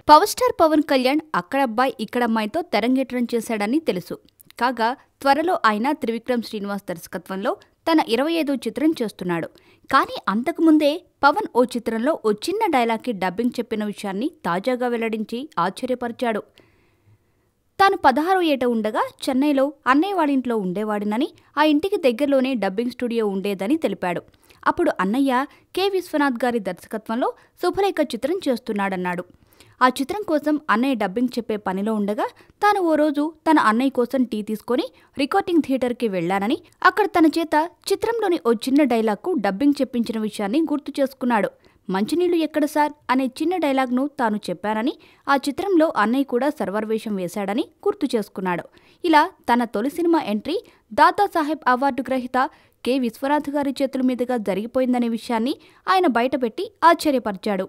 Power star Pawan Kalyan అక్కడబ్బాయి ఇక్కడమ్మాయితో తెరంగేట్రం చేశాడని తెలుసు. కాగా త్వరలో ఆయన త్రివిక్రమ్ శ్రీనివాస్ దర్శకత్వంలో తన 25వ చిత్రం చేస్తున్నాడు. కానీ అంతకుముందే పవన్ ఓ చిత్రంలో ఓ చిన్న డైలాగ్కి డబ్బింగ్ చెప్పిన విషయాన్ని తాజాగా వెల్లడించి ఆశ్చర్యపరిచాడు. తాను 16వ ఏట ఉండగా చెన్నైలో అన్నయ్య వాళ్ళింట్లో ఉండేవాడినని, ఆ ఇంటికి దగ్గరలోనే డబ్బింగ్ స్టూడియో ఉండేదని తెలిపాడు. అప్పుడు అన్నయ్య కె. విశ్వనాథ్ గారి దర్శకత్వంలో శుభలేఖ చిత్రం చేస్తున్నాడన్నాడు. ఆ చిత్రం కోసం అన్నయ్య డబ్బింగ్ చెప్పే పనిలో ఉండగా తాను ఓ రోజు తన అన్నయ్య కోసం టీ తీసుకొని రికార్డింగ్ థియేటర్కి వెళ్లానని, అక్కడ తన చేత చిత్రంలోని ఓ చిన్న డైలాగ్కు డబ్బింగ్ చెప్పించిన విషయాన్ని గుర్తు చేసుకున్నాడు. మంచినీళ్లు ఎక్కడ సార్ అనే చిన్న డైలాగ్ను తాను చెప్పానని, ఆ చిత్రంలో అన్నయ్య కూడా సర్వర్ వేషం వేశాడని గుర్తు చేసుకున్నాడు. ఇలా తన తొలి సినిమా ఎంట్రీ దాదాసాహెబ్ అవార్డు గ్రహీత కె. విశ్వనాథ్ గారి చేతుల మీదుగా జరిగిపోయిందనే విషయాన్ని ఆయన బయటపెట్టి ఆశ్చర్యపరిచాడు.